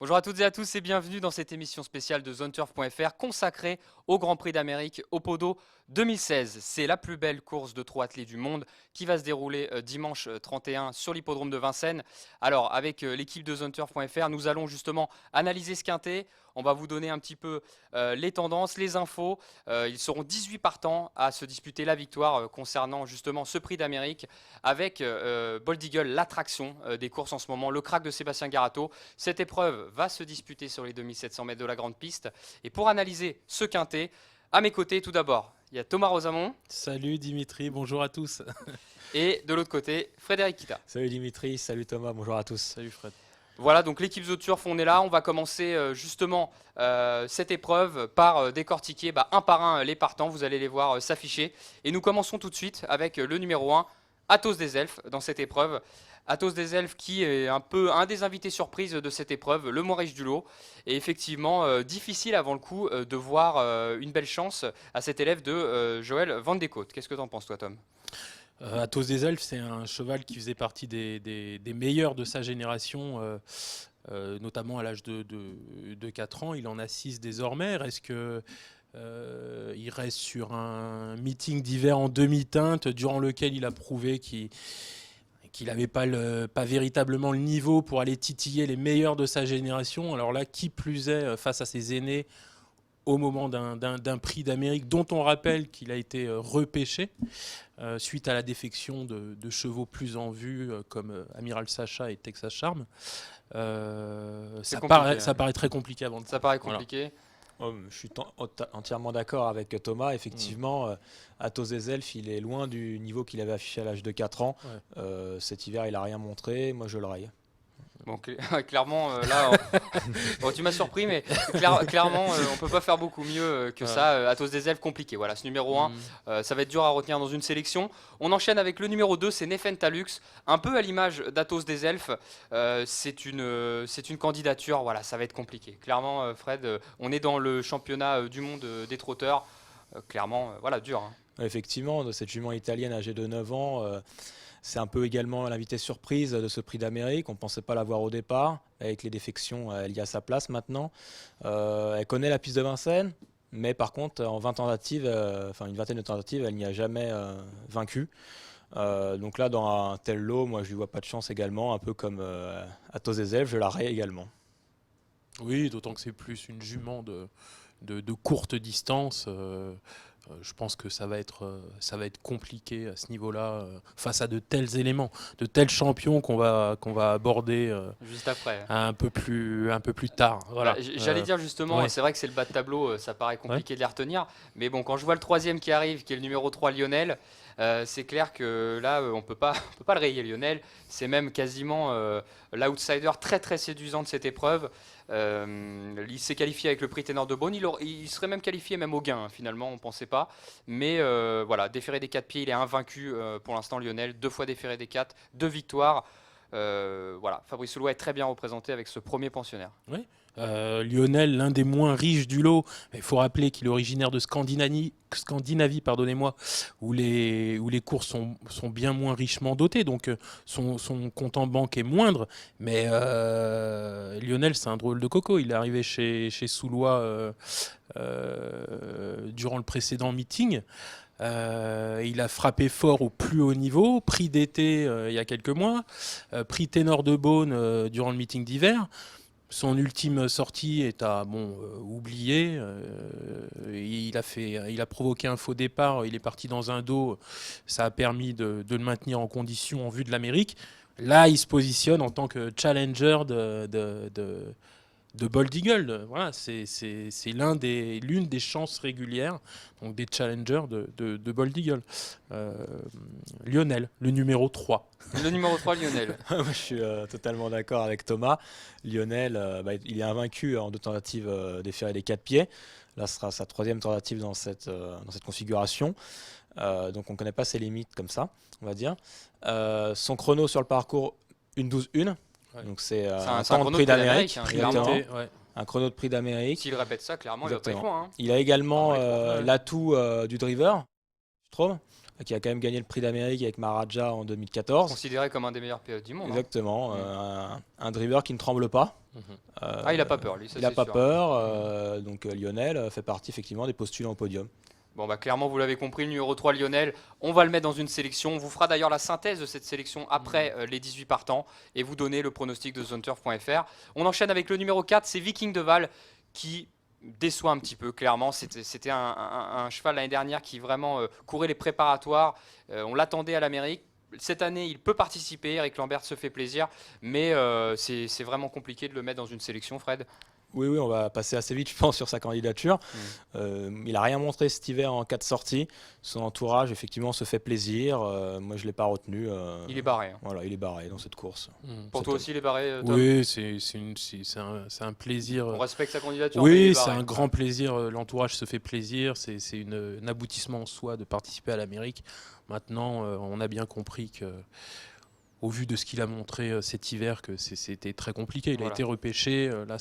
Bonjour à toutes et à tous et bienvenue dans cette émission spéciale de ZoneTurf.fr consacrée au Grand Prix d'Amérique au Podo 2016. C'est la plus belle course de trot attelé du monde qui va se dérouler dimanche 31 sur l'hippodrome de Vincennes. Alors avec l'équipe de ZoneTurf.fr, nous allons justement analyser ce quintet. On va vous donner un petit peu les tendances, les infos. Ils seront 18 partants à se disputer la victoire concernant justement ce prix d'Amérique avec Bold Eagle, l'attraction des courses en ce moment, le crack de Sébastien Garato. Cette épreuve va se disputer sur les 2700 mètres de la grande piste. Et pour analyser ce quintet, à mes côtés, tout d'abord, il y a Thomas Rosamond. Salut Dimitri, bonjour à tous. Et de l'autre côté, Frédéric Kita. Salut Dimitri, salut Thomas, bonjour à tous. Salut Fred. Voilà, donc l'équipe ZoTurf, on est là. On va commencer justement cette épreuve par décortiquer un par un les partants. Vous allez les voir s'afficher. Et nous commençons tout de suite avec le numéro 1, Athos des Elfes, dans cette épreuve. Athos des Elfes qui est un peu un des invités surprises de cette épreuve, le moins riche du lot. Et effectivement, difficile avant le coup de voir une belle chance à cet élève de Joël Van de Cote. Qu'est-ce que tu en penses, toi, Tom? Athos des Elfes, c'est un cheval qui faisait partie des meilleurs de sa génération, notamment à l'âge de 4 ans. Il en a 6 désormais. Est-ce que il reste sur un meeting d'hiver en demi-teinte durant lequel il a prouvé qu'il n'avait pas véritablement le niveau pour aller titiller les meilleurs de sa génération. Alors là, qui plus est, face à ses aînés, au moment d'un prix d'Amérique dont on rappelle qu'il a été repêché suite à la défection de chevaux plus en vue comme Amiral Sacha et Texas Charm. Ça paraît très compliqué avant de Ça paraît compliqué. Oh, je suis entièrement d'accord avec Thomas. Effectivement, Athos des Elfes, il est loin du niveau qu'il avait affiché à l'âge de 4 ans. Ouais. Cet hiver, il n'a rien montré. Moi, je le raille. Bon, clairement, là, bon, tu m'as surpris, mais clairement, on peut pas faire beaucoup mieux que ça. Athos des Elfes, compliqué. Voilà, ce numéro 1, ça va être dur à retenir dans une sélection. On enchaîne avec le numéro 2, c'est Nefen Talux. Un peu à l'image d'Athos des Elfes, c'est une candidature. Voilà, ça va être compliqué. Clairement, Fred, on est dans le championnat du monde des trotteurs. Clairement, voilà, dur. Hein. Effectivement, cette jument italienne âgée de 9 ans, c'est un peu également l'invité surprise de ce prix d'Amérique. On ne pensait pas l'avoir au départ. Avec les défections, elle y a sa place maintenant. Elle connaît la piste de Vincennes, mais par contre, en 20 tentatives, une vingtaine de tentatives, elle n'y a jamais vaincu. Donc là, dans un tel lot, moi, je lui vois pas de chance également, un peu comme Athos des Elfes, je la raye également. Oui, d'autant que c'est plus une jument de courte distance. Je pense que ça va être compliqué à ce niveau-là, face à de tels éléments, de tels champions qu'on va aborder Juste après. un peu plus tard. Voilà. J'allais dire justement, ouais. c'est vrai que c'est le bas de tableau, ça paraît compliqué de les retenir. Mais bon, quand je vois le troisième qui arrive, qui est le numéro 3 Lionel, c'est clair que là, on peut pas le rayer Lionel. C'est même quasiment l'outsider très très séduisant de cette épreuve. Il s'est qualifié avec le prix Ténor de Beaune. Il serait même qualifié même au gain, hein, finalement, on ne pensait pas. Mais voilà, déféré des 4 pieds, il est invaincu pour l'instant Lionel. 2 fois déféré des 4, 2 victoires. Voilà, Fabrice Soulois est très bien représenté avec ce premier pensionnaire. Oui. Lionel, l'un des moins riches du lot, il faut rappeler qu'il est originaire de Scandinavie, pardonnez-moi, où les courses sont bien moins richement dotées, donc son compte en banque est moindre. Mais Lionel, c'est un drôle de coco. Il est arrivé chez Soulois durant le précédent meeting. Il a frappé fort au plus haut niveau, prix d'été il y a quelques mois, prix Ténor de Beaune durant le meeting d'hiver. Son ultime sortie est à oublier. Il a provoqué un faux départ. Il est parti dans un dos. Ça a permis de le maintenir en condition en vue de l'Amérique. Là, il se positionne en tant que challenger de Bold Eagle. Voilà, c'est l'une des chances régulières, donc des challengers de Bold Eagle. Lionel, le numéro 3. Le numéro 3 Lionel. Je suis totalement d'accord avec Thomas. Lionel, il est invaincu en 2 tentatives déférées des 4 pieds. Là, ce sera sa 3e tentative dans cette configuration. Donc on ne connaît pas ses limites comme ça, on va dire. Son chrono sur le parcours, 1:12.1. Ouais. Donc c'est un temps de chrono prix de d'Amérique. hein, Exactement. Ouais. Un chrono de prix d'Amérique. S'il répète ça, clairement, il va pas être Exactement. loin. Hein. Il a également ouais. l'atout du driver, je trouve. qui a quand même gagné le prix d'Amérique avec Maharaja en 2014. Considéré comme un des meilleurs pilotes du monde. Exactement, un driver qui ne tremble pas. Il n'a pas peur, lui, ça Il n'a c'est pas sûr. peur, donc Lionel fait partie effectivement des postulants au podium. Bon, bah, clairement, vous l'avez compris, le numéro 3, Lionel, on va le mettre dans une sélection. On vous fera d'ailleurs la synthèse de cette sélection après les 18 partants et vous donner le pronostic de zoneturf.fr. On enchaîne avec le numéro 4, c'est Viking de Val qui déçoit un petit peu, clairement. C'était un cheval l'année dernière qui vraiment courait les préparatoires. On l'attendait à l'Amérique. Cette année, il peut participer. Eric Lambert se fait plaisir, mais c'est vraiment compliqué de le mettre dans une sélection, Fred. Oui, on va passer assez vite, je pense, sur sa candidature. Il n'a rien montré cet hiver en 4 sorties. Son entourage, effectivement, se fait plaisir. Moi, je ne l'ai pas retenu. Il est barré. Voilà, il est barré dans cette course. Pour toi aussi, il est barré, Tom? Oui, c'est un plaisir. On respecte sa candidature. mais il Oui, est c'est barré. un grand plaisir. L'entourage se fait plaisir. C'est un aboutissement en soi de participer à l'Amérique. Maintenant, on a bien compris que, au vu de ce qu'il a montré cet hiver, que c'était très compliqué. Il Voilà. a été repêché. Là,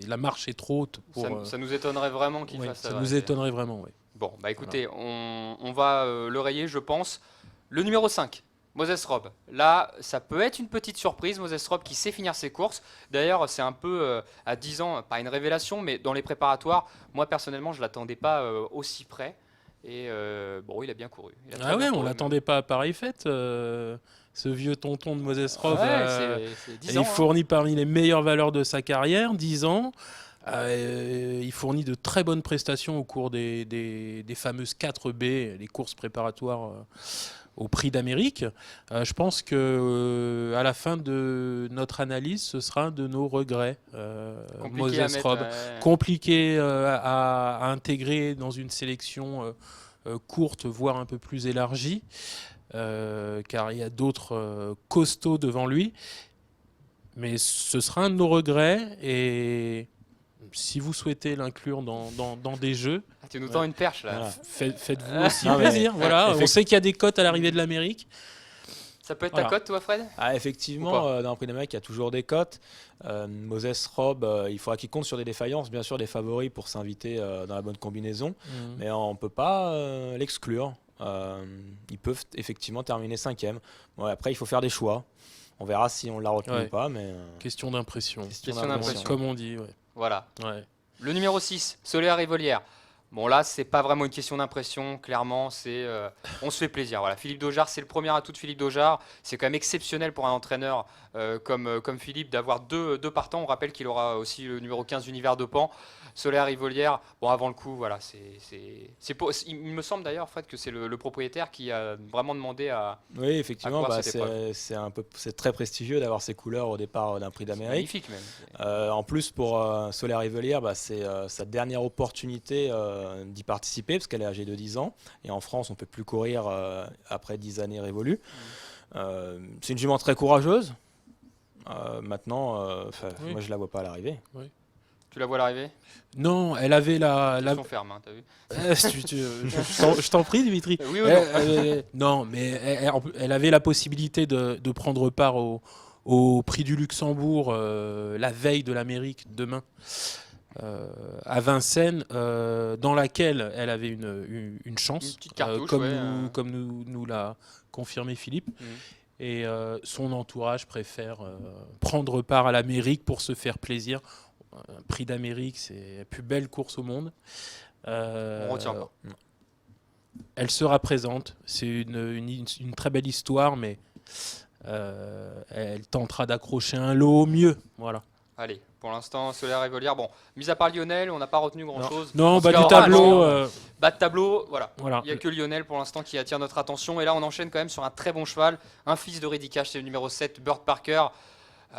la marche est trop haute. Ça nous étonnerait vraiment qu'il ouais, fasse ça ça. nous étonnerait vraiment. Oui. Bon, bah écoutez, on va le rayer, je pense. Le numéro 5, Moses Rob. Là, ça peut être une petite surprise. Moses Rob qui sait finir ses courses. D'ailleurs, c'est un peu à 10 ans, pas une révélation, mais dans les préparatoires, moi personnellement, je ne l'attendais pas aussi près. Et bon, il a bien couru. Il a très Ah bien ouais, on couru, l'attendait pas à pareille fête. Ce vieux tonton de Moses Rob. Ouais, c'est 10 ans. Il fournit parmi les meilleures valeurs de sa carrière, 10 ans. Il fournit de très bonnes prestations au cours des fameuses 4B, les courses préparatoires au Prix d'Amérique. Je pense que à la fin de notre analyse, ce sera un de nos regrets. Compliqué à Moses mettre, Rob, compliqué à intégrer dans une sélection courte, voire un peu plus élargie, car il y a d'autres costauds devant lui. Mais ce sera un de nos regrets et si vous souhaitez l'inclure dans des jeux, Tu nous tends une perche là. Voilà. faites-vous aussi Non, mais plaisir. Voilà. On sait qu'il y a des cotes à l'arrivée de l'Amérique. Ça peut être Voilà. ta cote, toi, Fred? Ah, Ou effectivement, pas dans le prix d'Amérique, il y a toujours des cotes. Moses Rob, il faudra qu'il compte sur des défaillances, bien sûr, des favoris pour s'inviter dans la bonne combinaison. Mais on ne peut pas l'exclure. Ils peuvent effectivement terminer 5e. Bon, après, il faut faire des choix. On verra si on l'a retenu Ouais. ou pas. Mais Question d'impression. Question d'impression. Comme on dit. Ouais. Voilà. Ouais. Le numéro 6, Soler Rivolière. Bon, là, c'est pas vraiment une question d'impression, clairement, c'est on se fait plaisir. Voilà. Philippe Daujar, c'est le premier atout de Philippe Daujar. C'est quand même exceptionnel pour un entraîneur comme Philippe d'avoir deux partants. On rappelle qu'il aura aussi le numéro 15 d'Univers de Pan. Soler Rivolière, bon, avant le coup, voilà, il me semble d'ailleurs, Fred, que c'est le propriétaire qui a vraiment demandé à. oui, effectivement, courir cette c'est très prestigieux d'avoir ces couleurs au départ d'un prix d'Amérique. Magnifique même. En plus, pour Soler Rivolière, c'est sa dernière opportunité d'y participer parce qu'elle est âgée de 10 ans. Et en France, on ne peut plus courir après 10 années révolues. C'est une jument très courageuse. Maintenant, Oui. moi, je ne la vois pas à l'arrivée. Tu la vois à l'arrivée? Non, elle avait la. Ils sont fermes, hein, t'as vu? Je t'en prie, Dimitri. Oui ou non? Non, mais elle avait la possibilité de prendre part au Prix du Luxembourg la veille de l'Amérique, demain, à Vincennes, dans laquelle elle avait une chance, Une petite cartouche, comme nous l'a confirmé Philippe. Et son entourage préfère prendre part à l'Amérique pour se faire plaisir. Un Prix d'Amérique, c'est la plus belle course au monde. On retient pas. Elle sera présente. C'est une très belle histoire, mais elle tentera d'accrocher un lot au mieux. Voilà. Allez, pour l'instant, Soler Rivolière. Bon, mis à part Lionel, on n'a pas retenu grand-chose. Non, On se bas du verra, tableau. bas de tableau, voilà. Voilà. Il n'y a que Lionel pour l'instant qui attire notre attention. Et là, on enchaîne quand même sur un très bon cheval. Un fils de Reddy Cash, c'est le numéro 7, Bird Parker.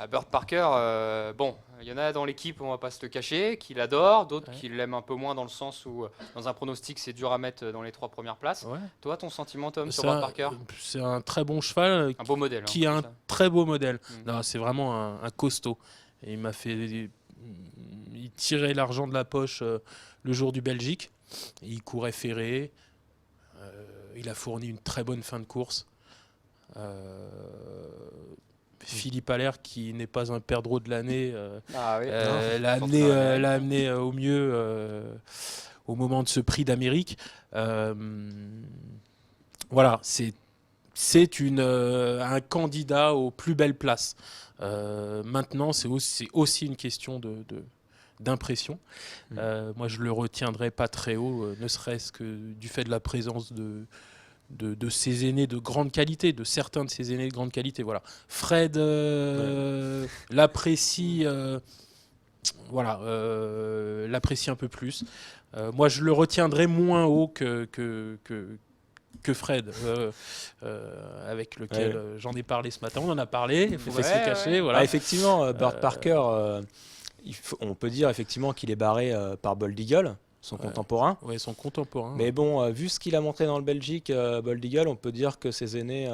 Bird Parker, bon, il y en a dans l'équipe, on va pas se le cacher, qui l'adorent, d'autres qui l'aiment un peu moins dans le sens où, dans un pronostic, c'est dur à mettre dans les 3 premières places. Ouais. Toi, ton sentiment, Tom, sur C'est Bird Parker? C'est un très bon cheval Un beau modèle. qui a hein, un ça. très beau modèle. Mm. Non, c'est vraiment un costaud. Et il tirait l'argent de la poche le jour du Belgique. Il courait ferré. Il a fourni une très bonne fin de course. Philippe Allaire, qui n'est pas un perdreau de l'année, Ah oui. l'a amené au mieux au moment de ce prix d'Amérique. Voilà, c'est un candidat aux plus belles places. Maintenant, c'est aussi une question d'impression. Moi, je le retiendrai pas très haut, ne serait-ce que du fait de la présence de ses aînés de grande qualité, de certains de ses aînés de grande qualité. Voilà. Fred l'apprécie, l'apprécie un peu plus. Moi, je le retiendrai moins haut que Fred, avec lequel j'en ai parlé ce matin. On en a parlé, il faut pas se le cacher. Voilà. Ah, effectivement, Burt Parker, on peut dire effectivement qu'il est barré par Bold Eagle, son contemporain. Ouais, son contemporain. Mais bon, vu ce qu'il a montré dans le Belgique, Bold Eagle, on peut dire que ses aînés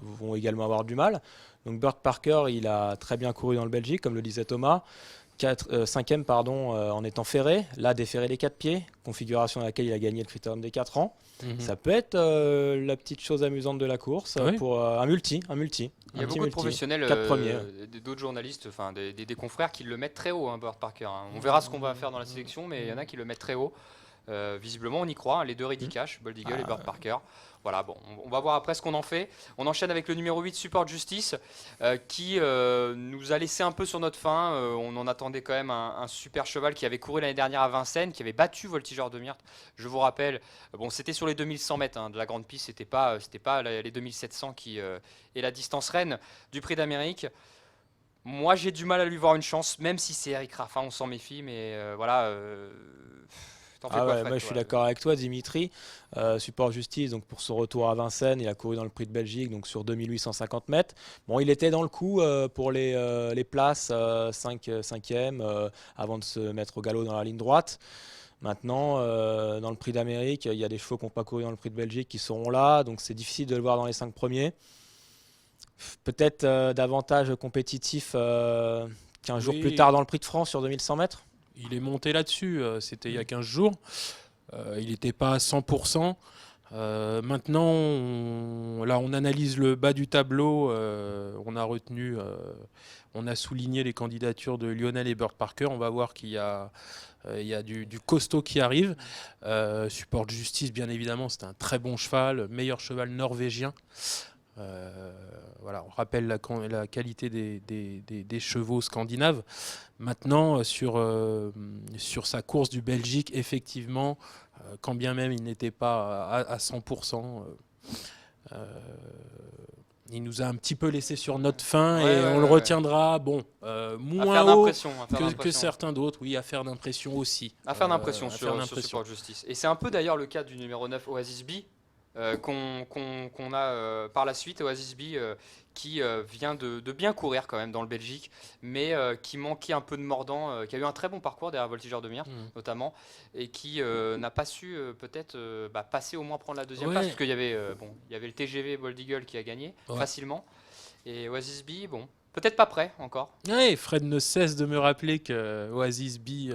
vont également avoir du mal. Donc Burt Parker, il a très bien couru dans le Belgique, comme le disait Thomas. 5e en étant ferré, là déferré les 4 pieds, configuration dans laquelle il a gagné le critérium des 4 ans. Ça peut être la petite chose amusante de la course pour un multi. Il y a beaucoup de professionnels, d'autres journalistes, enfin des confrères qui le mettent très haut, hein, Burt Parker. Hein. On verra ce qu'on va faire dans la sélection, mais il y en a qui le mettent très haut. Visiblement, on y croit, hein, les deux Ready Cash, Bold Eagle et Burt Parker. Voilà, bon, on va voir après ce qu'on en fait. On enchaîne avec le numéro 8, Support Justice, qui nous a laissé un peu sur notre faim. On en attendait quand même un super cheval qui avait couru l'année dernière à Vincennes, qui avait battu Voltigeur de Myrte. Je vous rappelle, bon, c'était sur les 2100 mètres hein, de la grande piste, c'était pas les 2700 qui est la distance reine du Prix d'Amérique. Moi, j'ai du mal à lui voir une chance, même si c'est Eric Raffin, on s'en méfie, mais voilà. Moi je suis d'accord avec toi Dimitri. Support Justice, donc pour son retour à Vincennes, il a couru dans le Prix de Belgique, donc sur 2850 mètres. Bon, il était dans le coup pour les places 5e avant de se mettre au galop dans la ligne droite. Maintenant, dans le Prix d'Amérique, il y a des chevaux qui n'ont pas couru dans le Prix de Belgique qui seront là, donc c'est difficile de le voir dans les 5 premiers. Peut-être davantage compétitif qu'un jour plus tard dans le Prix de France sur 2100 mètres. Il est monté là-dessus, c'était il y a 15 jours. Il n'était pas à 100%. Maintenant, on analyse le bas du tableau. On a souligné les candidatures de Lionel et Burt Parker. On va voir qu'il y a du costaud qui arrive. Support Justice, bien évidemment, c'est un très bon cheval, meilleur cheval norvégien. On rappelle la qualité des chevaux scandinaves. Maintenant, sur sa course du Belgique, effectivement, quand bien même il n'était pas à 100%, il nous a un petit peu laissé sur notre faim et on le retiendra moins haut que certains d'autres. Oui, affaire d'impression aussi. Affaire d'impression sur Support Justice. Et c'est un peu d'ailleurs le cas du numéro 9, Oasis B. Qu'on a par la suite, Oasis B qui vient de bien courir quand même dans le Belgique, mais qui manquait un peu de mordant, qui a eu un très bon parcours derrière Voltigeur de Myrte notamment, et qui n'a pas su peut-être passer au moins prendre la deuxième place, parce qu'il y avait le TGV Bold Eagle qui a gagné facilement, et Oasis B, peut-être pas prêt encore. Oui, Fred ne cesse de me rappeler que Oasis B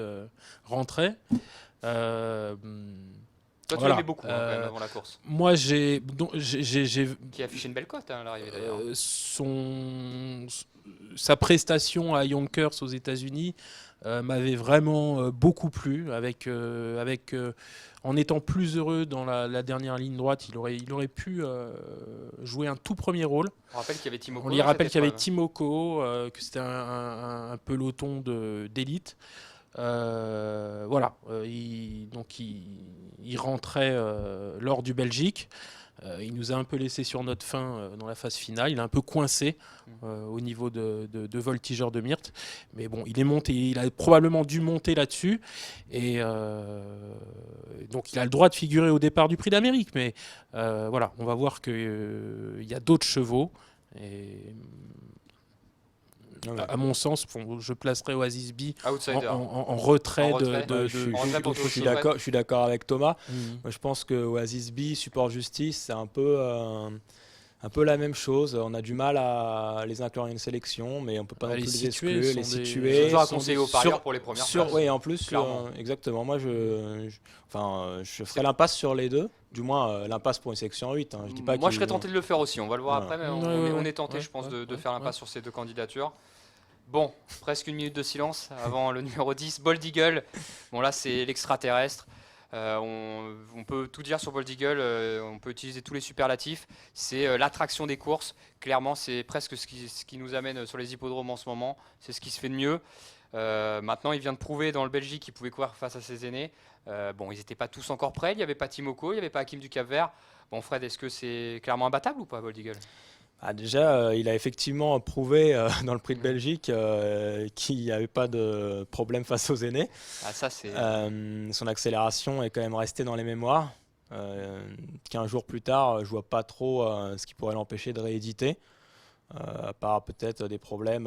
rentrait. Toi, tu l'aimais beaucoup quand même avant la course. Moi, j'ai qui a affiché une belle cote à l'arrivée d'ailleurs. Sa prestation à Yonkers aux États-Unis m'avait vraiment beaucoup plu. En étant plus heureux dans la dernière ligne droite, il aurait pu jouer un tout premier rôle. On rappelle qu'il y avait Timoko. On lui rappelle qu'il y avait Timoko, que c'était un peloton d'élite. Il rentrait lors du Belgique. Il nous a un peu laissé sur notre faim dans la phase finale. Il est un peu coincé au niveau de Voltigeur de Myrte. Mais bon, il est monté. Il a probablement dû monter là-dessus. Et donc, il a le droit de figurer au départ du Prix d'Amérique. Mais on va voir qu'il y a d'autres chevaux. Et à mon sens, je placerais Oasis B en retrait. Je suis d'accord avec Thomas. Moi, je pense que Oasis B, Support Justice, c'est un peu la même chose. On a du mal à les inclure dans une sélection, mais on peut pas non plus les exclure, les situer. C'est toujours à conseiller aux parieurs pour les premières places. Oui, en plus, exactement. Moi, je ferais l'impasse sur les deux. Du moins, l'impasse pour une sélection 8. Hein. Je dis pas moi, je serais tenté de le faire aussi. On va le voir après, mais on est tenté, je pense, de faire l'impasse sur ces deux candidatures. Bon, presque une minute de silence avant le numéro 10, Bold Eagle. Bon, là, c'est l'extraterrestre. On peut tout dire sur Bold Eagle, on peut utiliser tous les superlatifs. C'est l'attraction des courses. Clairement, c'est presque ce qui nous amène sur les hippodromes en ce moment. C'est ce qui se fait de mieux. Maintenant, il vient de prouver dans le Belgique qu'il pouvait courir face à ses aînés. Bon, ils n'étaient pas tous encore prêts. Il n'y avait pas Timoko, il n'y avait pas Hakim du Cap-Vert. Bon, Fred, est-ce que c'est clairement imbattable ou pas, Bold Eagle? Déjà, il a effectivement prouvé dans le prix de Belgique qu'il n'y avait pas de problème face aux aînés. Ah, ça, c'est. Son accélération est quand même restée dans les mémoires. 15 jours plus tard, je vois pas trop ce qui pourrait l'empêcher de rééditer. À part peut-être des problèmes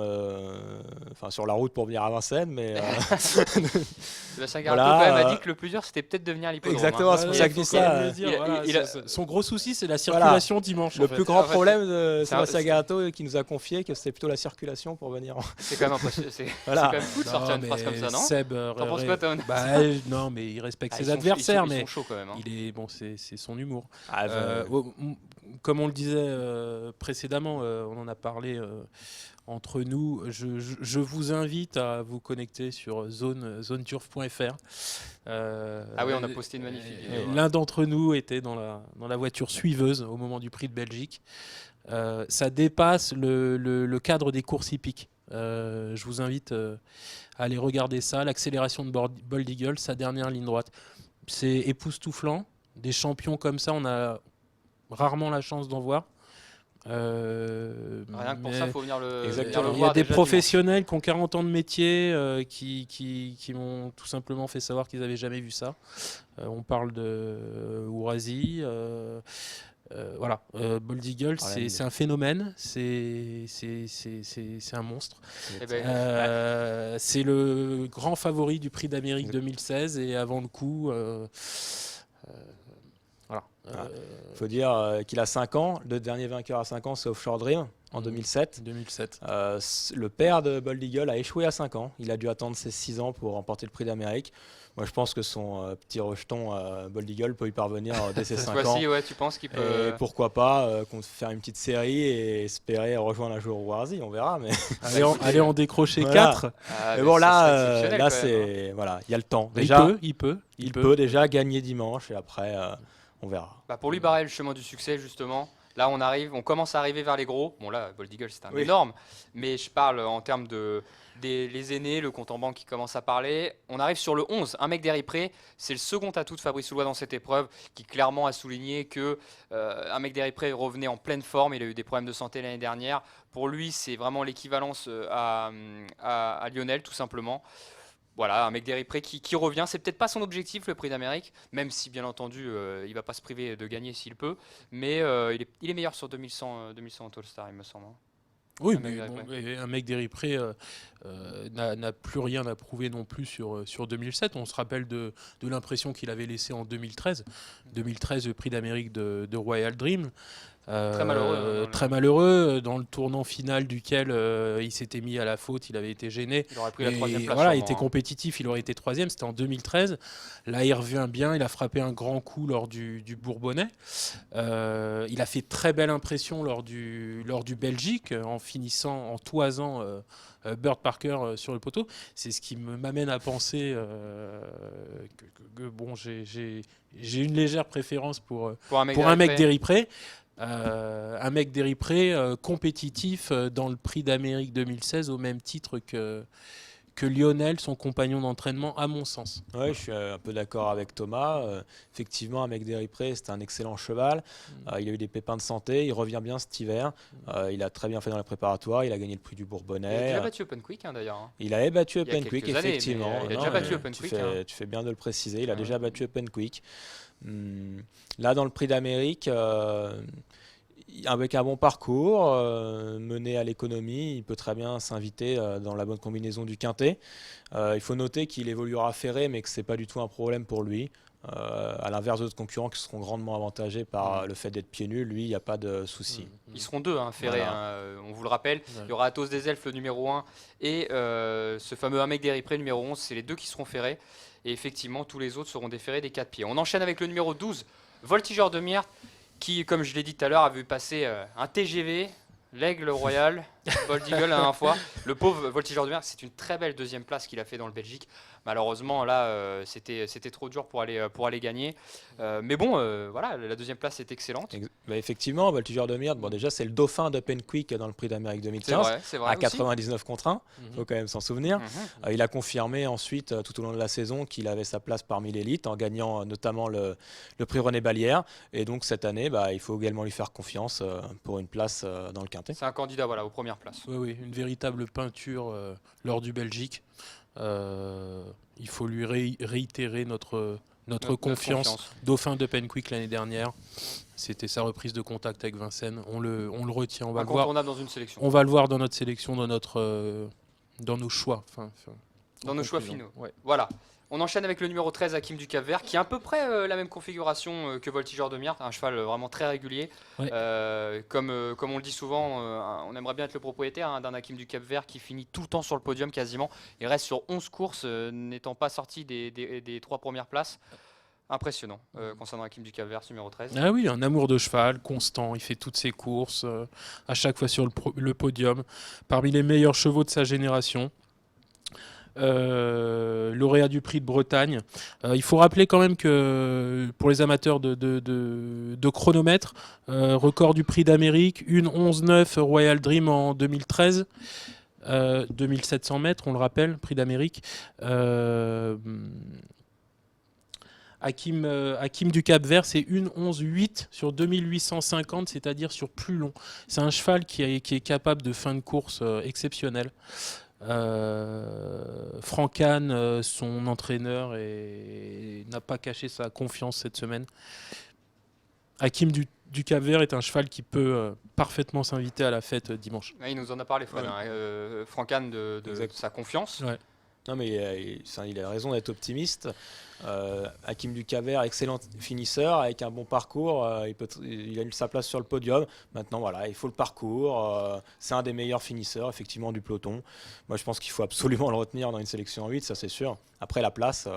sur la route pour venir à Vincennes, mais Sébastien Garato, quand même, a dit que le plus dur, c'était peut-être de venir à l'hippodrome. exactement, c'est pour ça que je dis ça. Son gros souci, c'est la circulation dimanche. Le plus grand En fait, problème de c'est Sébastien Garato qui nous a confié que c'était plutôt la circulation pour venir. C'est quand même impressionnant. C'est Voilà. quand même fou de sortir une phrase comme ça, non? Seb, T'en penses quoi, Tom? non, mais il respecte ses Ils sont adversaires, ils mais sont chauds quand même. Hein. c'est son humour. Ah, Comme on le disait précédemment, on en a parlé entre nous. Je vous invite à vous connecter sur zoneturf.fr. Ah oui, on a posté une magnifique vidéo. L'un d'entre nous était dans la voiture suiveuse au moment du prix de Belgique. Ça dépasse le cadre des courses hippiques. Je vous invite à aller regarder ça. L'accélération de Bold Eagle, sa dernière ligne droite. C'est époustouflant. Des champions comme ça, on a rarement la chance d'en voir. Rien que pour ça, il faut venir le Exactement. voir. Il y a des déjà professionnels qui ont 40 ans de métier qui m'ont tout simplement fait savoir qu'ils n'avaient jamais vu ça. On parle de Ourazi. Voilà, Bold Eagle, c'est un phénomène, c'est un monstre. C'est le grand favori du Prix d'Amérique 2016 et avant le coup, voilà. Il faut dire qu'il a 5 ans. Le dernier vainqueur à 5 ans, c'est Offshore Dream en 2007. 2007. Le père de Bold Eagle a échoué à 5 ans. Il a dû attendre ses 6 ans pour remporter le Prix d'Amérique. Moi, je pense que son petit rejeton Bold Eagle peut y parvenir dès ses 5 ans. Voici, ouais, tu penses qu'il peut. Et pourquoi pas faire une petite série et espérer rejoindre un jour Warzy, on verra. Mais Aller en décrocher Voilà. 4. Ah, mais bon, ça serait là, exceptionnel quand même, hein. c'est voilà, il y a le temps. Déjà, Il il peut déjà gagner dimanche et après, on verra. Bah, pour lui barrer le chemin du succès, justement, là on commence à arriver vers les gros. Bon là, Bold Eagle c'est un Oui. énorme, mais je parle en termes les aînés, le compte en banque qui commence à parler. On arrive sur le 11, un mec d'Héripré, c'est le second atout de Fabrice Soulois dans cette épreuve, qui clairement a souligné que un mec d'Héripré revenait en pleine forme, il a eu des problèmes de santé l'année dernière. Pour lui, c'est vraiment l'équivalence à Lionel, tout simplement. Voilà, un mec d'Héripré qui revient. C'est peut-être pas son objectif, le Prix d'Amérique, même si bien entendu il va pas se priver de gagner s'il peut, mais il est meilleur sur 2100 All-Star, il me semble. Hein. Oui, Un mec mais d'Héripré. un mec d'Héripré n'a plus rien à prouver non plus sur 2007. On se rappelle de l'impression qu'il avait laissée en 2013. 2013, le Prix d'Amérique de Royal Dream. Très malheureux. Très malheureux, dans le tournant final duquel il s'était mis à la faute, il avait été gêné. Il aurait pris la troisième place. Voilà, il était sûrement, hein. compétitif, il aurait été troisième, c'était en 2013. Là, il revient bien, il a frappé un grand coup lors du Bourbonnais. Il a fait très belle impression lors du Belgique, en toisant Bird Parker sur le poteau. C'est ce qui m'amène à penser que bon, j'ai une légère préférence pour un mec d'Héripré. Un mec d'Héripré compétitif dans le Prix d'Amérique 2016 au même titre que Lionel, son compagnon d'entraînement, à mon sens. Oui, je suis un peu d'accord avec Thomas. Effectivement, un mec d'Héripré, c'est un excellent cheval. Il a eu des pépins de santé, il revient bien cet hiver. Il a très bien fait dans les préparatoires, il a gagné le prix du Il a Bourbonnais. déjà battu Open Quick d'ailleurs. Hein. Il avait battu Il y a Open Quick, quelques années, effectivement. mais il a déjà battu Open Quick, hein. Tu fais bien de le préciser, il a Ouais. déjà battu Open Quick. Là, dans le prix d'Amérique, avec un bon parcours, mené à l'économie, il peut très bien s'inviter dans la bonne combinaison du quintet. Il faut noter qu'il évoluera ferré, mais que ce n'est pas du tout un problème pour lui. À l'inverse d'autres concurrents qui seront grandement avantagés par le fait d'être pieds nus, lui, il n'y a pas de souci. Ils seront deux, hein, ferrés, Voilà. on vous le rappelle. Ouais. Il y aura Athos des Elfes, le numéro 1, et ce fameux un mec d'Héripré, numéro 11. C'est les deux qui seront ferrés. Et effectivement, tous les autres seront déferrés des 4 pieds. On enchaîne avec le numéro 12, Voltigeur de Myrte, qui, comme je l'ai dit tout à l'heure, a vu passer un TGV, l'Aigle Royal, Bold Eagle la dernière fois. Le pauvre Voltigeur de Mer, c'est une très belle deuxième place qu'il a fait dans le Belgique. Malheureusement, là, c'était trop dur pour aller gagner. Mais bon, voilà, la deuxième place est excellente. Bah, effectivement, Voltigeur de Myrte, bon, déjà, c'est le dauphin d'Open Quick dans le Prix d'Amérique 2015. C'est vrai À aussi. 99 contre 1, il faut quand même s'en souvenir. Mhm. Il a confirmé ensuite, tout au long de la saison, qu'il avait sa place parmi l'élite, en gagnant notamment le prix René Ballière. Et donc cette année, bah, il faut également lui faire confiance pour une place dans le Quintet. C'est un candidat voilà, aux premières places. Oui, oui, une véritable peinture lors du Belgique. Il faut lui réitérer notre confiance. Dauphin de Quick l'année dernière. C'était sa reprise de contact avec Vincennes. On le retient. On va le voir. Incontournable dans une sélection. On va le voir dans notre sélection, dans nos choix. Dans nos choix conclusion. finaux. Ouais. Voilà. On enchaîne avec le numéro 13, Hakim du Cap-Vert, qui est à peu près la même configuration que Voltigeur de Myrte, un cheval vraiment très régulier. Ouais. Comme on le dit souvent, on aimerait bien être le propriétaire d'un Hakim du Cap-Vert qui finit tout le temps sur le podium quasiment. Il reste sur 11 courses, n'étant pas sorti des 3 premières places. Impressionnant concernant Hakim du Cap-Vert, ce numéro 13. Ah oui, un amour de cheval constant. Il fait toutes ses courses, à chaque fois sur le podium. Parmi les meilleurs chevaux de sa génération. Lauréat du prix de Bretagne. Il faut rappeler quand même que pour les amateurs de chronomètre, record du prix d'Amérique, 1:11,9 Royal Dream en 2013. 2700 mètres, on le rappelle, prix d'Amérique. Hakim du Cap-Vert, c'est 1:11,8 sur 2850, c'est-à-dire sur plus long. C'est un cheval qui est capable de fin de course exceptionnelle. Franck Kahn, son entraîneur, n'a pas caché sa confiance cette semaine. Hakim du Cap-Vert est un cheval qui peut parfaitement s'inviter à la fête dimanche. Il nous en a parlé, Fred. Franck Kahn de sa confiance. Ouais. Non, mais il a raison d'être optimiste. Hakim du Cap-Vert, excellent finisseur avec un bon parcours. Il a eu sa place sur le podium. Maintenant, voilà, il faut le parcours. C'est un des meilleurs finisseurs, effectivement, du peloton. Moi, je pense qu'il faut absolument le retenir dans une sélection en 8, ça c'est sûr. Après, la place,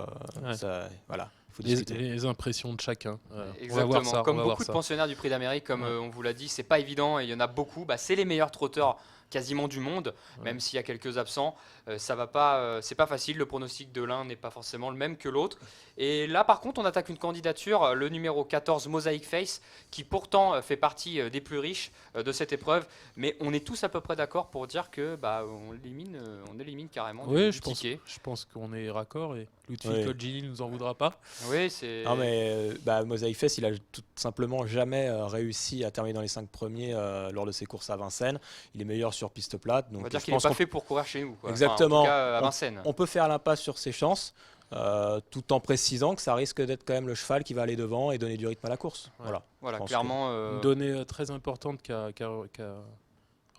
voilà. Les impressions de chacun. Exactement. On va Comme voir beaucoup de pensionnaires du Prix d'Amérique, comme on vous l'a dit, c'est pas évident et il y en a beaucoup. C'est les meilleurs trotteurs quasiment du monde, même s'il y a quelques absents. Ça va pas, c'est pas facile. Le pronostic de l'un n'est pas forcément le même que l'autre. Et là, par contre, on attaque une candidature, le numéro 14, Mosaic Face, qui pourtant fait partie des plus riches de cette épreuve. Mais on est tous à peu près d'accord pour dire que on élimine carrément Oui, du ticket. je pense qu'on est raccord et Ludwig Colgini ne nous en voudra pas. Oui, c'est. Non, mais Mosaic Face, il a tout simplement jamais réussi à terminer dans les 5 premiers lors de ses courses à Vincennes. Il est meilleur sur piste plate. Donc on va dire qu'il n'est pas fait pour courir chez nous. Quoi. Exactement. Enfin, en tout cas, à Vincennes. On peut faire l'impasse sur ses chances, tout en précisant que ça risque d'être quand même le cheval qui va aller devant et donner du rythme à la course. Ouais. Voilà clairement. Une donnée très importante qu'a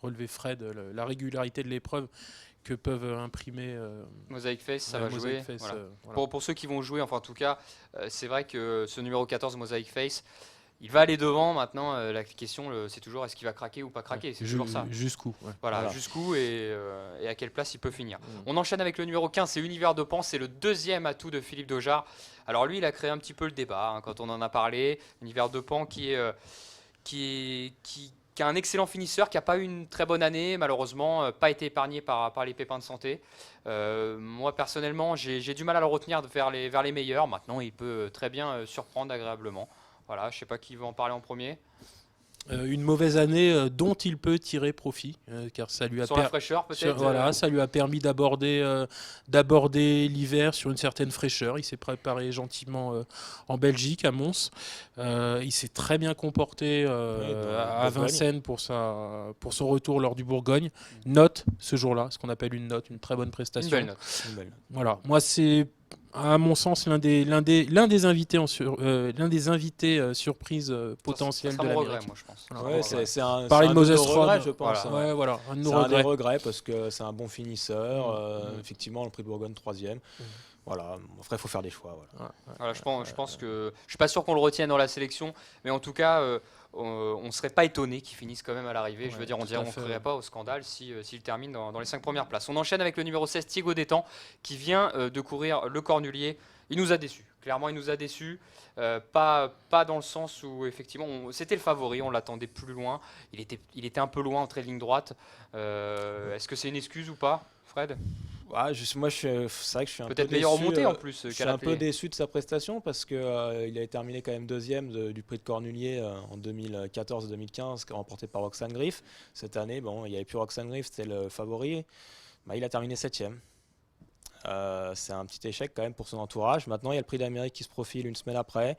relevé Fred, la régularité de l'épreuve que peuvent imprimer Mosaic Face, ça va jouer. Face, voilà. Pour ceux qui vont jouer, enfin en tout cas, c'est vrai que ce numéro 14, Mosaic Face, il va aller devant. Maintenant, la question, c'est toujours est-ce qu'il va craquer ou pas craquer. C'est toujours ça. Jusqu'où Voilà. Jusqu'où et à quelle place il peut finir. On enchaîne avec le numéro 15, c'est Univers de Pan, c'est le deuxième atout de Philippe Daujar. Alors lui, il a créé un petit peu le débat quand on en a parlé. Univers de Pan qui a un excellent finisseur, qui n'a pas eu une très bonne année, malheureusement, pas été épargné par les pépins de santé. Moi, personnellement, j'ai du mal à le retenir vers les meilleurs. Maintenant, il peut très bien surprendre agréablement. Voilà, je ne sais pas qui veut en parler en premier. Une mauvaise année dont il peut tirer profit, car ça lui a sur la fraîcheur peut-être. Voilà, ça lui a permis d'aborder l'hiver sur une certaine fraîcheur. Il s'est préparé gentiment en Belgique, à Mons. Il s'est très bien comporté à Vincennes pour son retour lors du Bourgogne. Note ce jour-là, ce qu'on appelle une note, une très bonne prestation. Une belle note. Voilà, moi c'est à mon sens l'un des invités surprise potentielle de l'Amérique. regret, moi je pense. Ouais, c'est un Parler de Moses regret, Rod, je pense. Voilà. Ouais, voilà, un de nos C'est un des regrets. regrets parce que c'est un bon finisseur. Effectivement, le prix de Bourgogne 3e. Voilà. Après, il faut faire des choix. Voilà, je pense que je suis pas sûr qu'on le retienne dans la sélection, mais en tout cas, on serait pas étonné qu'il finisse quand même à l'arrivée. Je veux dire, on ne ferait pas au scandale s'il termine dans les 5 premières places. On enchaîne avec le numéro 16, Thiego Détang, qui vient de courir le Cornulier. Il nous a déçus. Clairement, il nous a déçus. Pas dans le sens où, effectivement, c'était le favori, on l'attendait plus loin. Il était un peu loin en trait de ligne droite. Est-ce que c'est une excuse ou pas, Fred? Ouais, moi, c'est vrai que je suis un peu Peut-être meilleur déçu. remonté en plus Je suis qu'à un peu l'athlé. déçu de sa prestation parce que il avait terminé quand même deuxième du prix de Cornulier en 2014-2015, remporté par Roxane Griff. Cette année, bon, il n'y avait plus Roxane Griff, c'était le favori. Bah, il a terminé septième. C'est un petit échec quand même pour son entourage. Maintenant, il y a le prix d'Amérique qui se profile une semaine après.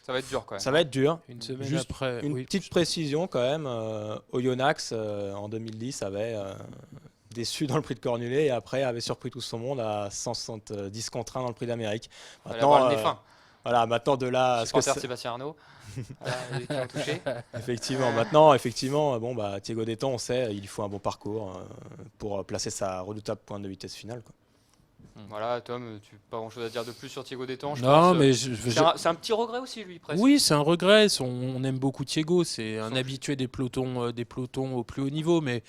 Ça va être dur quand même. Ça va être dur. Une semaine Juste après, une oui. petite précision quand même. Oyonnax, en 2010, avait déçu dans le prix de Cornulier et après avait surpris tout son monde à 170 contre 1 dans le prix d'Amérique. Il va avoir Maintenant, le nez fin. voilà, maintenant de là à ce que Supporter de c'est- Sébastien Arnaud. Voilà, qui ont touché. effectivement, maintenant, effectivement, bon bah Thiago Déton, on sait, il faut un bon parcours pour placer sa redoutable pointe de vitesse finale, quoi. Voilà, Tom, tu pas grand-chose à dire de plus sur Thiago Détan, je Non, pense. mais C'est un petit regret aussi, lui, presque. oui, c'est un regret. On aime beaucoup Thiago. C'est un Son- habitué des pelotons au plus haut niveau. Mais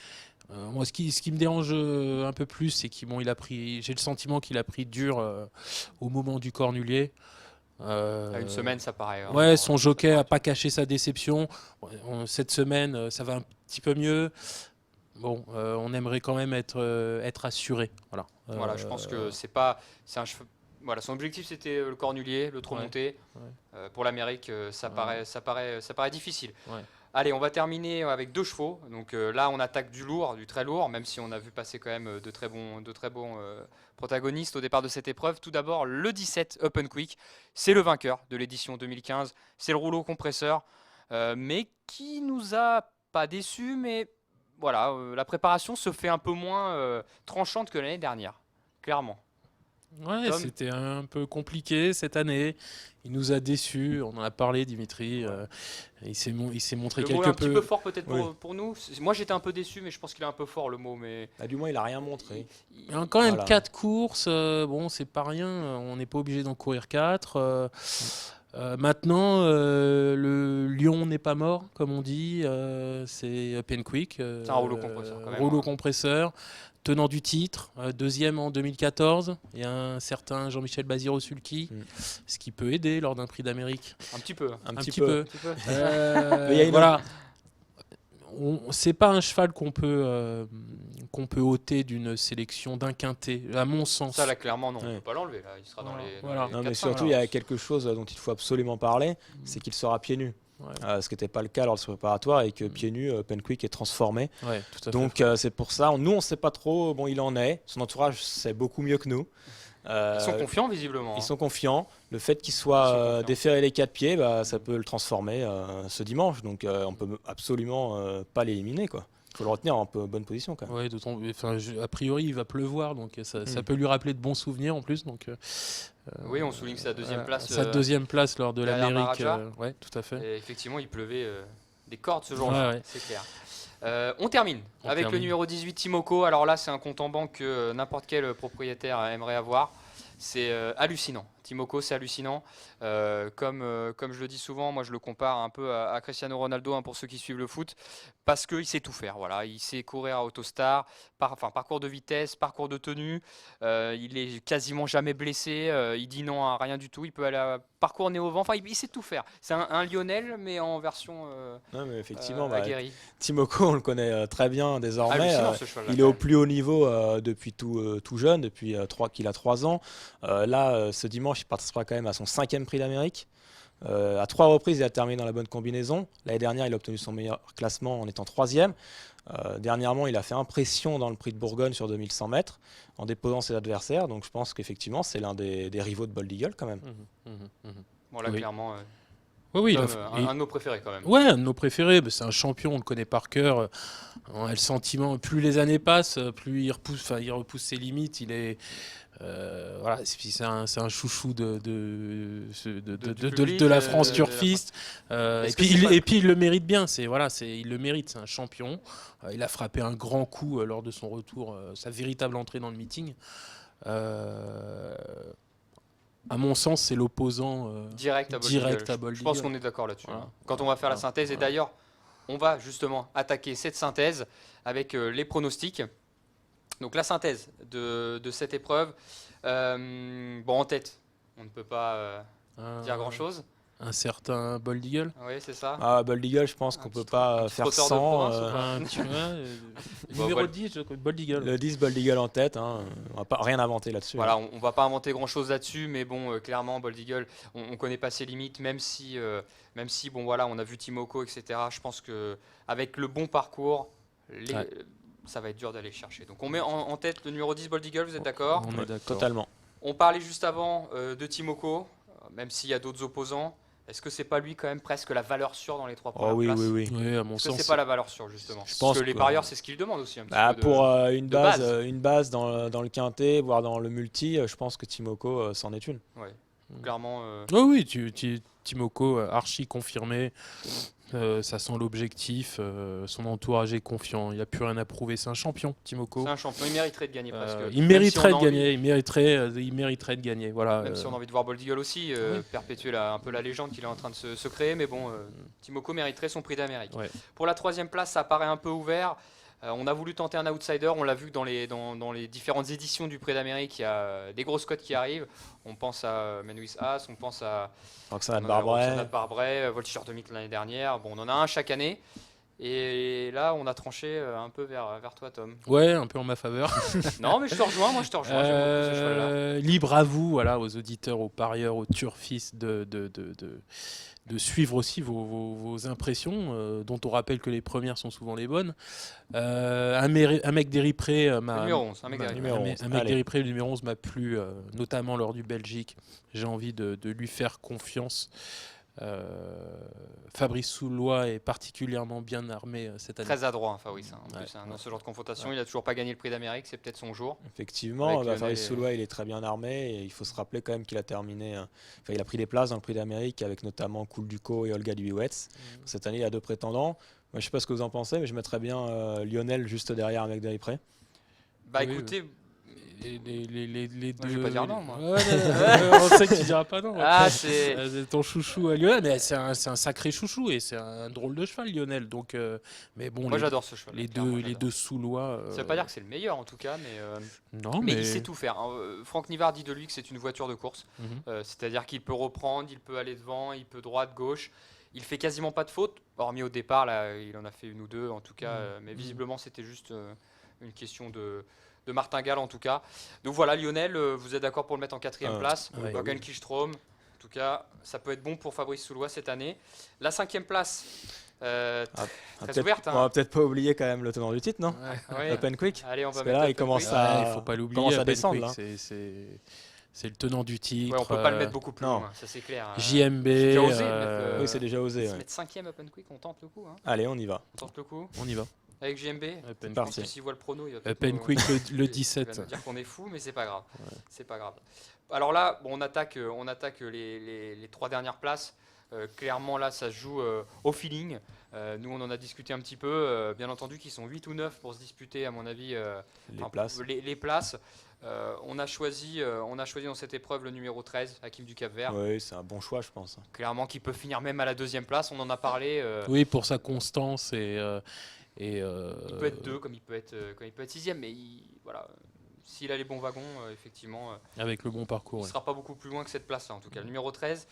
moi, ce qui me dérange un peu plus, c'est qu'il a pris. J'ai le sentiment qu'il a pris dur au moment du Cornulier. À une semaine, ça paraît. Ouais, son jockey ça a paraît. pas caché sa déception. Ouais, cette semaine, ça va un petit peu mieux. Bon, on aimerait quand même être assuré. Voilà. Voilà, je pense que c'est pas. Voilà, son objectif c'était le Cornulier, le trop Ouais, monté. ouais. Pour l'Amérique, ça Ouais. paraît difficile. Ouais. Allez, on va terminer avec 2 chevaux. Donc là, on attaque du lourd, du très lourd, même si on a vu passer quand même de très bons protagonistes au départ de cette épreuve. Tout d'abord, le 17 Open Quick, c'est le vainqueur de l'édition 2015. C'est le rouleau compresseur, mais qui nous a pas déçus, mais voilà, la préparation se fait un peu moins tranchante que l'année dernière, clairement. Ouais, Tom? c'était un peu compliqué cette année. Il nous a déçus. On en a parlé, Dimitri. Il s'est montré Le mot est quelque un petit peu peu. fort peut-être Oui. pour nous. Moi j'étais un peu déçu, mais je pense qu'il est un peu fort le mot. Mais Ah, du moins, il a rien montré. Il y a quand même Voilà. 4 courses. Bon, c'est pas rien. On n'est pas obligé d'en courir 4. Maintenant, le lion n'est pas mort, comme on dit. C'est Open Quick. C'est un rouleau compresseur, quand même, rouleau hein. compresseur. Tenant du titre, deuxième en 2014. Il y a un certain Jean-Michel Baziro-Sulky, Mm. ce qui peut aider lors d'un prix d'Amérique. un petit peu. Un Un petit petit peu. peu. Un petit peu. Mais il y a une Voilà. C'est pas un cheval qu'on peut ôter d'une sélection d'un quintet, à mon sens. Ça là clairement non, on Ouais. peut pas l'enlever là. Il sera dans Voilà. les. Voilà. Non, mais 4-5. surtout, il y a quelque chose dont il faut absolument parler, c'est qu'il sera pieds nus. Ouais. Ce qui n'était pas le cas lors de ce préparatoire et que pieds nus, Open Quick est transformé. Ouais, tout à fait. Donc c'est pour ça. Nous, on ne sait pas trop. Bon, il en est. Son entourage sait beaucoup mieux que nous. Ils sont confiants visiblement. Ils sont confiants. Le fait qu'il Ils sont soit confiants. déféré les 4 pieds, bah, ça peut le transformer ce dimanche. Donc on peut absolument pas l'éliminer, quoi. Il faut le retenir en bonne position, quand même. Ouais, a priori, il va pleuvoir, donc ça Mm. peut lui rappeler de bons souvenirs en plus. Donc, Oui, on souligne sa deuxième place. Sa deuxième place lors de derrière l'Amérique. Maharaja. Ouais, tout à fait. Et effectivement, il pleuvait des cordes ce jour-là, Ouais, ouais. c'est clair. On termine On avec le termine. numéro 18, Timoko. Alors là, c'est un compte en banque que n'importe quel propriétaire aimerait avoir. C'est hallucinant. Timoko, c'est hallucinant. Comme je le dis souvent, moi je le compare un peu à Cristiano Ronaldo, hein, pour ceux qui suivent le foot, parce qu'il sait tout faire. Voilà. Il sait courir à Autostar, parcours de vitesse, parcours de tenue. Il est quasiment jamais blessé. Il dit non à rien du tout. Il peut aller à parcours néo-vent. Enfin, il sait tout faire. C'est un Lionel, mais en version Non, mais effectivement, bah, aguerrie. Timoko, on le connaît très bien désormais. Hallucinant ce cheval. Il est au plus haut niveau depuis tout jeune, depuis qu'il a 3 ans. Là, ce dimanche, il participera quand même à son 5e prix d'Amérique. À 3 reprises, il a terminé dans la bonne combinaison. L'année dernière, il a obtenu son meilleur classement en étant 3e. Dernièrement, il a fait impression dans le prix de Bourgogne sur 2100 mètres en déposant ses adversaires. Donc je pense qu'effectivement, c'est l'un des rivaux de Bold Eagle quand même. Bon, là, Oui. clairement, Oui, Tom, un de nos préférés quand même. Ouais, un de nos préférés, bah, c'est un champion, on le connaît par cœur. On a le sentiment, plus les années passent, plus il repousse ses limites. Il est, voilà, c'est un chouchou de public, la de France la turfiste. Est-ce que c'est pas- Et puis il le mérite bien. Il le mérite, c'est un champion. Il a frappé un grand coup lors de son retour, sa véritable entrée dans le meeting. À mon sens, c'est l'opposant Direct à Bold direct Eagle. à Bold Je pense Eagle. qu'on est d'accord là-dessus, Voilà. hein. Quand on va faire la Voilà. synthèse, et Voilà. d'ailleurs, on va justement attaquer cette synthèse avec les pronostics. Donc la synthèse de cette épreuve, bon, en tête, On ne peut pas dire grand-chose. Un certain Bold Eagle. Oui, c'est ça. Ah, Bold Eagle, je pense qu'on peut pas faire trotteur de sans. province ou pas Tu vois, Bon, numéro voilà. 10, Bold Eagle. Le 10 Bold Eagle en tête, hein. On va pas rien inventer là-dessus. Voilà, on va pas inventer grand-chose là-dessus, mais bon, clairement, Bold Eagle, on connaît pas ses limites, même si, bon, voilà, on a vu Timoko, etc. Je pense que avec le bon parcours, Ouais. ça va être dur d'aller chercher. Donc on met en tête le numéro 10 Bold Eagle, vous êtes d'accord? On est d'accord. Totalement. On parlait juste avant de Timoko, même s'il y a d'autres opposants. Est-ce que c'est pas lui quand même presque la valeur sûre dans les 3 Oh premières oui, places? oui, oui. Oui, à mon Est-ce que sens. c'est pas la valeur sûre justement? Je Parce pense que les que- parieurs, c'est ce qu'ils demandent aussi un petit Ah, peu pour de une base dans le quintet, voire dans le multi, je pense que Timoko c'en est une. ouais, clairement. Oh oui, Timoko, archi confirmé. Ça sent l'objectif. Son entourage est confiant. Il n'y a plus rien à prouver. C'est un champion, Timoko. C'est un champion, il mériterait de gagner presque. Il Même mériterait si on a de envie- gagner. Il mériterait de gagner. Voilà. Même si on a envie de voir Bold Eagle aussi, perpétuer un peu la légende qu'il est en train de se créer, mais bon, Timoko mériterait son prix d'Amérique. Ouais. Pour la 3e place, ça paraît un peu ouvert. On a voulu tenter un outsider, on l'a vu dans les différentes éditions du Prix d'Amérique, il y a des grosses cotes qui arrivent. On pense à Menuis As, on pense à Roxana on en a Roxana Barbret. Barbret, Voltigeur 2000 l'année dernière. Bon, on en a un chaque année. Et là, on a tranché un peu vers toi, Tom. Ouais, un peu en ma faveur. Non, mais je te rejoins, moi je te rejoins. J'aime beaucoup ce cheval-là. Libre à vous, voilà, aux auditeurs, aux parieurs, aux turfistes de suivre aussi vos impressions, dont on rappelle que les premières sont souvent les bonnes. Un mec d'Eripré, Le numéro 11, un mec derrière. numéro 11. un mec Allez. d'Eripré, le numéro 11 m'a plu, notamment lors du Belgique. J'ai envie de lui faire confiance. Fabrice Soulois est particulièrement bien armé cette année. Très adroit, hein, Fabrice. En Ouais. plus, dans ce genre de confrontation, il a toujours pas gagné le Prix d'Amérique, c'est peut-être son jour. Effectivement, Avec Lionel Fabrice et- Soulois, il est très bien armé et il faut se rappeler quand même qu'il a terminé. Il a pris des places dans le Prix d'Amérique avec notamment Koul Ducos et Olga Dubiwetz. Cette année, il y a 2 prétendants. Moi, je sais pas ce que vous en pensez, mais je mettrais bien Lionel juste derrière un mec d'Eripré. Bah Oui, écoutez, Les Moi, deux. je vais pas dire non, moi. Ouais, on sait que tu diras pas non. c'est. C'est ton chouchou à Lionel, mais c'est un sacré chouchou et c'est un drôle de cheval, Lionel. Donc, mais bon, Moi j'adore ce cheval. les clairement, deux j'adore. Soulois. Ça veut pas dire que c'est le meilleur en tout cas, Non, mais il sait tout faire. Franck Nivard dit de lui que c'est une voiture de course. Mhm. C'est-à-dire qu'il peut reprendre, il peut aller devant, il peut droite, gauche. Il fait quasiment pas de fautes, hormis au départ, là, il en a fait une ou deux en tout cas. Mais visiblement, c'était juste une question de martingale en tout cas. Donc voilà, Lionel, vous êtes d'accord pour le mettre en 4e place. ouais. Morgan Kihlstrom, en tout cas, ça peut être bon pour Fabrice Soulois cette année. La 5e place, très ouverte. On va peut-être pas oublier quand même le tenant du titre, non Ouais. Open Quick. Allez, on va Parce que mettre là, il Open commence Quick. à- il faut pas l'oublier. commence à Open descendre, Quick, là. c'est le tenant du titre. Ouais, on peut pas le mettre beaucoup plus non. loin, ça c'est clair. JMB. J'ai déjà osé le mettre, Oui, c'est déjà osé. Se ouais. mettre 5e Open Quick, on tente le coup. Hein. Allez, on y va. On tente le coup On y va. avec JMB. Open, parti. En plus, il voit le prono, il va peut-être Open nous- Quick le il va 17. nous dire qu'on est fou, mais c'est pas grave. C'est pas grave. Alors là, bon, on attaque les 3 dernières places. Clairement, là, ça se joue au feeling. Nous, on en a discuté un petit peu. Bien entendu, qu'ils sont 8 ou 9 pour se disputer, à mon avis, Les places. les places. On a choisi dans cette épreuve le numéro 13, Hakim du Cap-Vert. Oui, c'est un bon choix, je pense. Clairement, qui peut finir même à la 2e place. On en a parlé. Oui, pour sa constance Il peut être 2 comme il peut être 6e, mais voilà. S'il a les bons wagons, effectivement, avec le bon parcours. il ne ouais. sera pas beaucoup plus loin que cette place-là, en tout cas. Le numéro 13,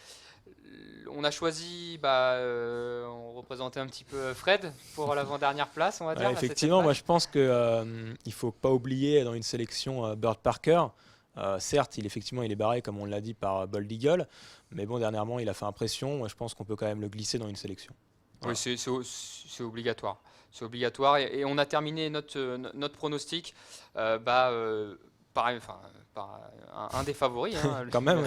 on a choisi, on représentait un petit peu Fred pour l'avant-dernière place, on va dire. Ouais, la 7e effectivement, moi place. je pense que il faut pas oublier dans une sélection Bird Parker. Certes, il est barré comme on l'a dit par Bold Eagle, mais bon, dernièrement il a fait impression. Moi je pense qu'on peut quand même le glisser dans une sélection. Oui, c'est obligatoire. C'est obligatoire. Et on a terminé notre pronostic par un des favoris, hein, Quand même.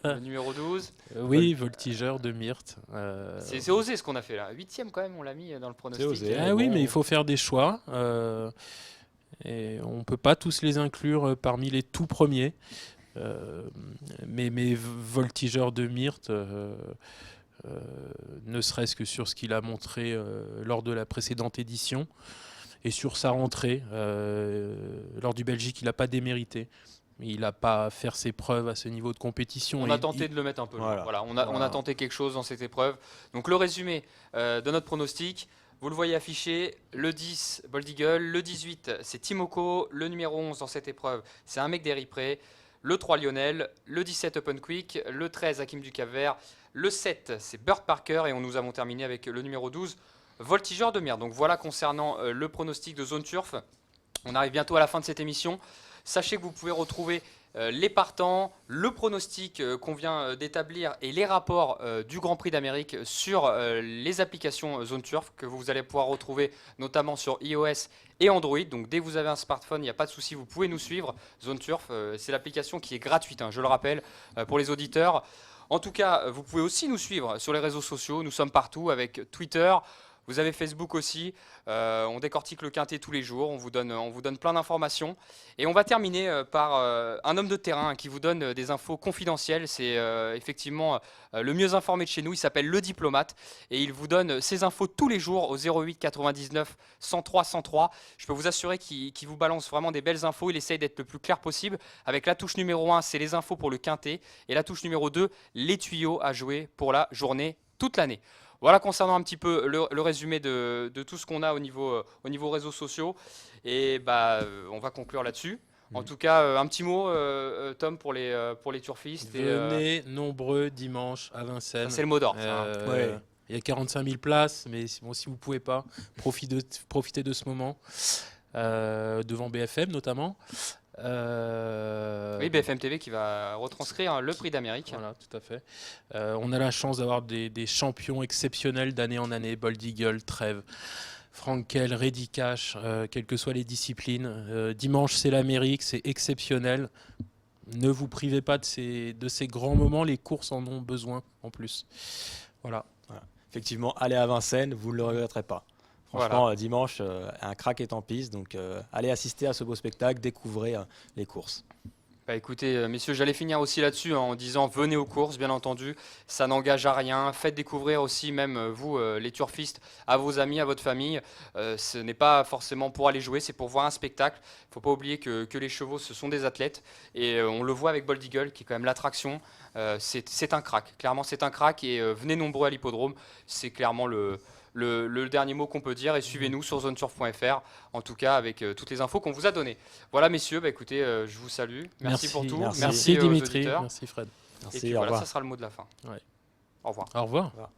le numéro 12. Oui, Voltigeur de Myrthe. C'est osé ce qu'on a fait là. 8e quand même, on l'a mis dans le pronostic. C'est osé. Ah oui, bon. mais il faut faire des choix. Et on ne peut pas tous les inclure parmi les tout premiers. Mais Voltigeur de Myrthe, ne serait-ce que sur ce qu'il a montré lors de la précédente édition et sur sa rentrée, lors du Belgique, il n'a pas démérité. Il n'a pas à faire ses preuves à ce niveau de compétition. On Et a tenté de le mettre un peu loin. Voilà. Voilà, on a tenté quelque chose dans cette épreuve. Donc le résumé de notre pronostic, vous le voyez affiché, le 10, Bold Eagle, le 18, c'est Timoko, le numéro 11 dans cette épreuve, c'est un mec d'Eripré, le 3 Lionel, le 17 Open Quick, le 13 Hakim du Cap-Vert, le 7 c'est Burt Parker et nous avons terminé avec le numéro 12 Voltigeur de Myre. Donc voilà concernant le pronostic de Zone Turf. On arrive bientôt à la fin de cette émission. Sachez que vous pouvez retrouver les partants, le pronostic qu'on vient d'établir et les rapports du Grand Prix d'Amérique sur les applications Zone Turf que vous allez pouvoir retrouver notamment sur iOS et Android. Donc dès que vous avez un smartphone, il n'y a pas de souci, vous pouvez nous suivre. Zone Turf, c'est l'application qui est gratuite, je le rappelle, pour les auditeurs. En tout cas, vous pouvez aussi nous suivre sur les réseaux sociaux. Nous sommes partout avec Twitter. Vous avez Facebook aussi, on décortique le quintet tous les jours, on vous donne plein d'informations. Et on va terminer par un homme de terrain qui vous donne des infos confidentielles. C'est effectivement le mieux informé de chez nous, il s'appelle Le Diplomate. Et il vous donne ces infos tous les jours au 08 99 103 103. Je peux vous assurer qu'il vous balance vraiment des belles infos, il essaye d'être le plus clair possible. Avec la touche numéro 1, c'est les infos pour le quintet. Et la touche numéro 2, les tuyaux à jouer pour la journée toute l'année. Voilà concernant un petit peu le résumé de tout ce qu'on a au niveau réseaux sociaux. Et on va conclure là-dessus. En tout cas, un petit mot, Tom, pour les turfistes. Venez nombreux dimanche à Vincennes. C'est le mot d'ordre. Ouais. Il y a 45 000 places, mais bon, si vous ne pouvez pas, profitez de ce moment. Devant BFM notamment. Oui, BFM TV qui va retranscrire le prix d'Amérique. Voilà, tout à fait. On a la chance d'avoir des champions exceptionnels d'année en année. Bold Eagle, Trèves, Frankel, Reddy Cash, quelles que soient les disciplines. Dimanche, c'est l'Amérique, c'est exceptionnel. Ne vous privez pas de ces grands moments. Les courses en ont besoin en plus. Voilà. Effectivement, allez à Vincennes, vous ne le regretterez pas. Franchement, Voilà. dimanche, un crack est en piste, donc allez assister à ce beau spectacle, découvrez les courses. Écoutez, messieurs, j'allais finir aussi là-dessus en disant venez aux courses, bien entendu. Ça n'engage à rien. Faites découvrir aussi, même vous, les turfistes, à vos amis, à votre famille. Ce n'est pas forcément pour aller jouer, c'est pour voir un spectacle. Il ne faut pas oublier que les chevaux, ce sont des athlètes. Et on le voit avec Bold Eagle, qui est quand même l'attraction. C'est un crack. Clairement, c'est un crack. Et venez nombreux à l'hippodrome. C'est clairement le dernier mot qu'on peut dire, et suivez-nous sur zoneturf.fr, en tout cas avec toutes les infos qu'on vous a données. Voilà messieurs, écoutez, je vous salue, merci pour tout, merci Dimitri, aux auditeurs. merci Fred. Merci, Et puis au voilà, revoir. ça sera le mot de la fin. Ouais. Au revoir. Au revoir. Au revoir.